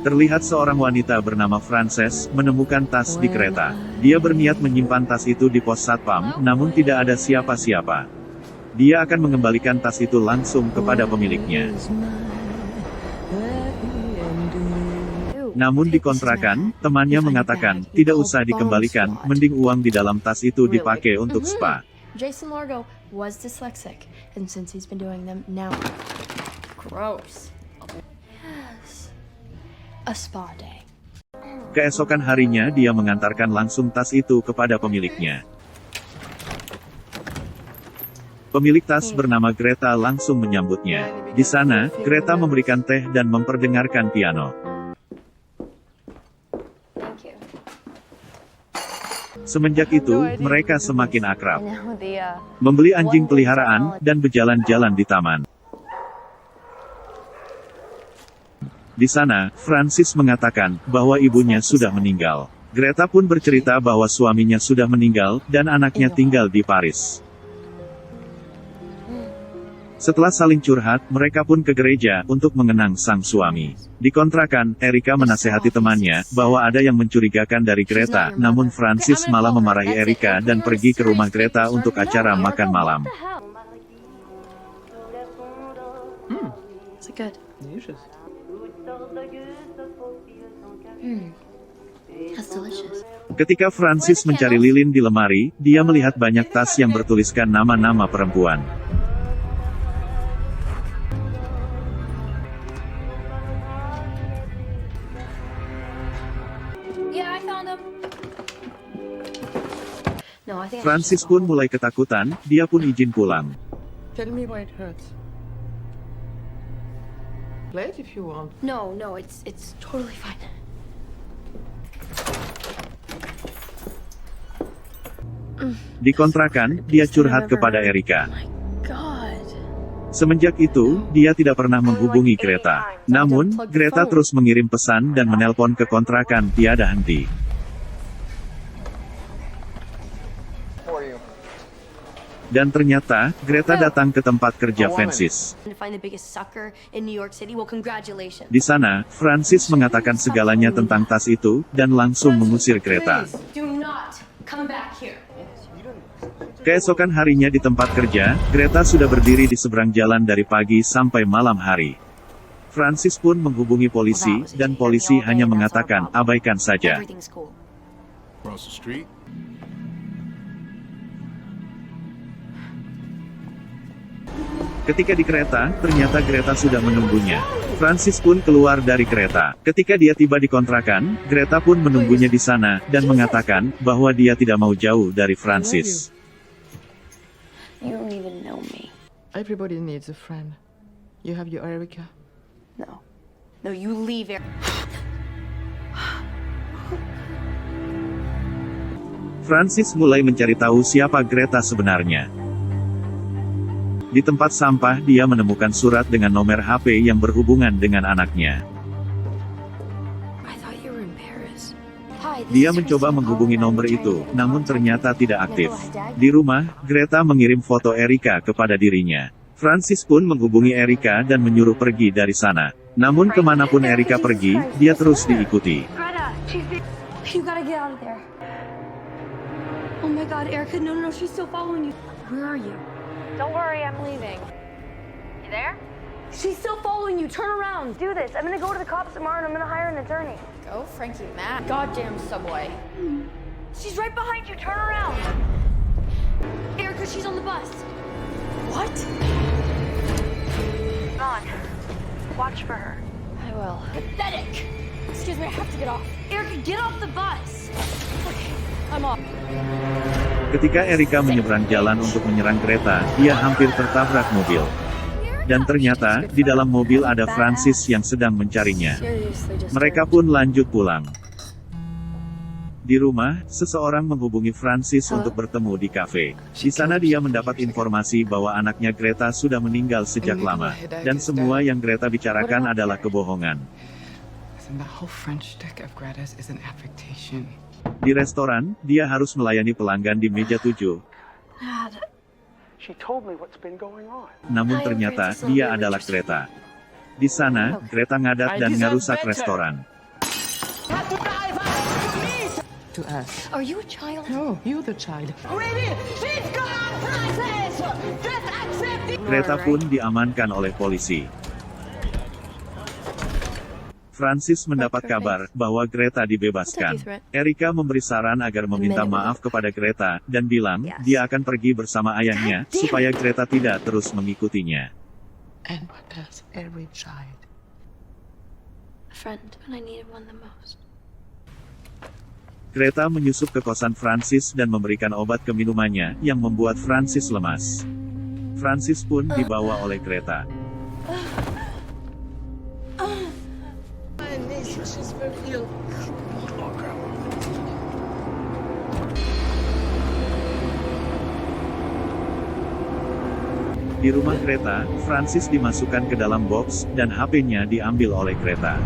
Terlihat seorang wanita bernama Frances menemukan tas di kereta. Dia berniat menyimpan tas itu di pos satpam, namun tidak ada siapa-siapa. Dia akan mengembalikan tas itu langsung kepada pemiliknya. Namun di kontrakan, temannya mengatakan, tidak usah dikembalikan, mending uang di dalam tas itu dipakai untuk spa. Jason Largo was dyslexic, and since he's been doing them now, gross. Yes, a spa day. Keesokan harinya dia mengantarkan langsung tas itu kepada pemiliknya. Pemilik tas bernama Greta langsung menyambutnya. Di sana, Greta memberikan teh dan memperdengarkan piano. Semenjak itu, mereka semakin akrab. Membeli anjing peliharaan, dan berjalan-jalan di taman. Di sana, Francis mengatakan bahwa ibunya sudah meninggal. Greta pun bercerita bahwa suaminya sudah meninggal, dan anaknya tinggal di Paris. Setelah saling curhat, mereka pun ke gereja untuk mengenang sang suami. Di kontrakan, Erika menasehati temannya bahwa ada yang mencurigakan dari Greta, namun Francis malah memarahi Erika dan pergi ke rumah Greta untuk acara makan malam. Is it good? That's delicious. Ketika Francis mencari lilin di lemari, dia melihat banyak tas yang bertuliskan nama-nama perempuan. Francis pun mulai ketakutan, dia pun izin pulang. Tell me why it hurts. Play it if you want. No, it's totally fine. Di kontrakan, dia curhat kepada Erika. God. Semenjak itu, dia tidak pernah menghubungi Greta. Namun, Greta terus mengirim pesan dan menelpon ke kontrakan tiada henti. Dan ternyata, Greta datang ke tempat kerja Francis. Di sana, Francis mengatakan segalanya tentang tas itu, dan langsung mengusir Greta. Keesokan harinya di tempat kerja, Greta sudah berdiri di seberang jalan dari pagi sampai malam hari. Francis pun menghubungi polisi, dan polisi hanya mengatakan, abaikan saja. Ketika di kereta, ternyata Greta sudah menunggunya. Francis pun keluar dari kereta. Ketika dia tiba di kontrakan, Greta pun menunggunya di sana, dan mengatakan bahwa dia tidak mau jauh dari Francis. You don't even know me. Everybody needs a friend. You have your Erica. No. No, you leave here. Francis mulai mencari tahu siapa Greta sebenarnya. Di tempat sampah dia menemukan surat dengan nomor HP yang berhubungan dengan anaknya. Dia mencoba menghubungi nomor itu, namun ternyata tidak aktif. Di rumah, Greta mengirim foto Erika kepada dirinya. Francis pun menghubungi Erika dan menyuruh pergi dari sana. Namun kemanapun Erika pergi, dia terus diikuti. You gotta get out of there. Oh my God, Erica, no, she's still following you. Where are you? Don't worry, I'm leaving. You there? She's still following you. Turn around. Do this. I'm gonna go to the cops tomorrow and I'm gonna hire an attorney. Go, Frankie Mac. Goddamn subway. She's right behind you. Turn around. Erica, she's on the bus. What? Come on. Watch for her. I will. Pathetic. Excuse me, I have to get off. Erica, get off the bus. Okay, I'm off. Ketika Erika menyeberang jalan untuk menyerang Greta, dia hampir tertabrak mobil. Dan ternyata, di dalam mobil ada Francis yang sedang mencarinya. Mereka pun lanjut pulang. Di rumah, seseorang menghubungi Francis untuk bertemu di kafe. Di sana dia mendapat informasi bahwa anaknya Greta sudah meninggal sejak lama. Dan semua yang Greta bicarakan adalah kebohongan. Di restoran, dia harus melayani pelanggan di meja 7. Namun ternyata, dia adalah Greta. Di sana, Greta ngadat dan ngerusak restoran. To us. Are you a child? No, you're the child. Greta pun diamankan oleh polisi. Francis mendapat kabar bahwa Greta dibebaskan. Erika memberi saran agar meminta maaf kepada Greta, dan bilang dia akan pergi bersama ayahnya, supaya Greta tidak terus mengikutinya. And what does every child? A friend when I needed one the most. Greta menyusup ke kosan Francis dan memberikan obat ke minumannya, yang membuat Francis lemas. Francis pun dibawa oleh Greta. Di rumah Greta, Francis dimasukkan ke dalam box, dan HP-nya diambil oleh Greta.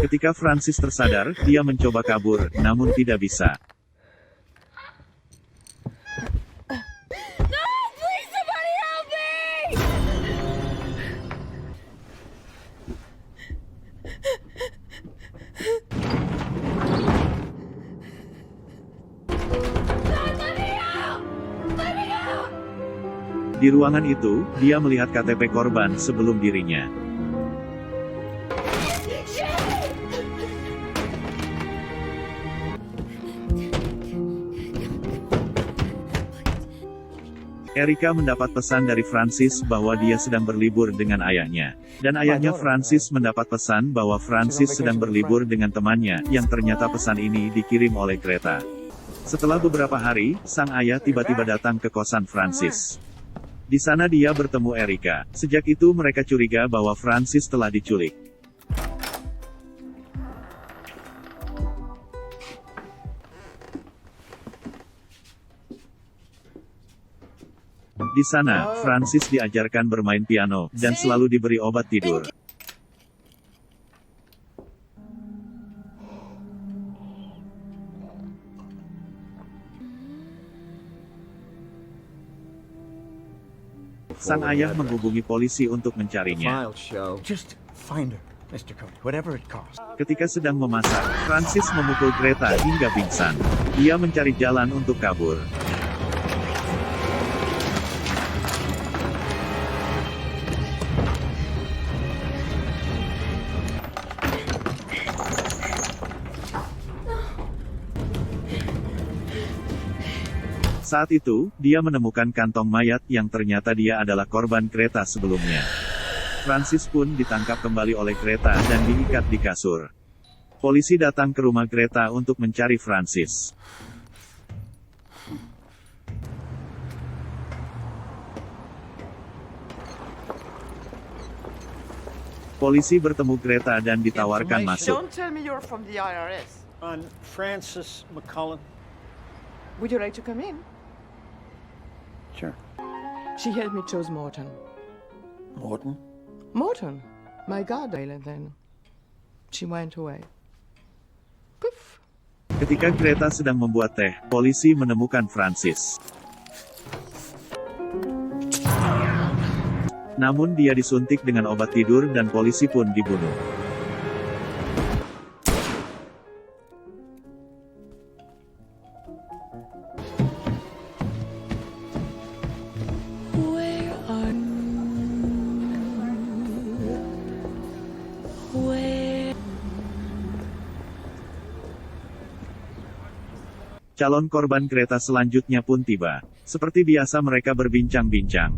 Ketika Francis tersadar, dia mencoba kabur, namun tidak bisa. Di ruangan itu, dia melihat KTP korban sebelum dirinya. Erika mendapat pesan dari Francis bahwa dia sedang berlibur dengan ayahnya. Dan ayahnya Francis mendapat pesan bahwa Francis sedang berlibur dengan temannya, yang ternyata pesan ini dikirim oleh Greta. Setelah beberapa hari, sang ayah tiba-tiba datang ke kosan Francis. Di sana dia bertemu Erika. Sejak itu mereka curiga bahwa Francis telah diculik. Di sana, Francis diajarkan bermain piano, dan selalu diberi obat tidur. Sang ayah menghubungi polisi untuk mencarinya. Just find her, Mr. Cody, whatever it costs. Ketika sedang memasak, Francis memukul Greta hingga pingsan. Dia mencari jalan untuk kabur. Saat itu, dia menemukan kantong mayat yang ternyata dia adalah korban Greta sebelumnya. Francis pun ditangkap kembali oleh Greta dan diikat di kasur. Polisi datang ke rumah Greta untuk mencari Francis. Polisi bertemu Greta dan ditawarkan masuk. Don't tell me you're from the IRS. On Francis McCullen. Would you like to come in? Sure. She helped me choose Morton. Morton? Morton, my godfather then. She went away. Poof. Ketika Greta sedang membuat teh, polisi menemukan Francis. Namun dia disuntik dengan obat tidur dan polisi pun dibunuh. Calon korban Greta selanjutnya pun tiba. Seperti biasa mereka berbincang-bincang.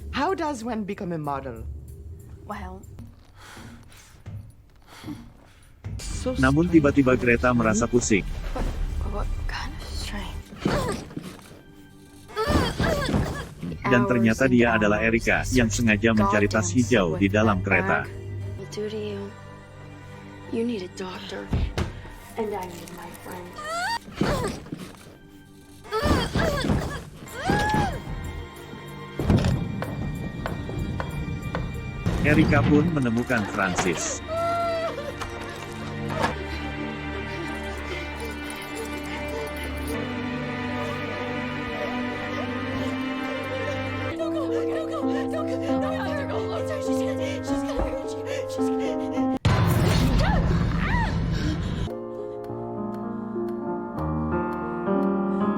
How does one become a model? Well, So Namun strange. tiba-tiba Greta merasa pusing. what kind of strange? Dan ternyata dia adalah Erika, yang sengaja mencari tas hijau di dalam kereta. Do to you. You need a doctor. And I need my friend. Erika pun menemukan Francis.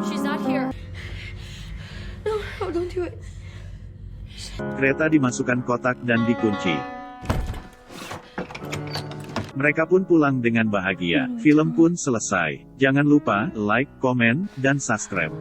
She's not here. No, don't do it. Kereta dimasukkan kotak dan dikunci. Mereka pun pulang dengan bahagia. Film pun selesai. Jangan lupa like, komen, dan subscribe.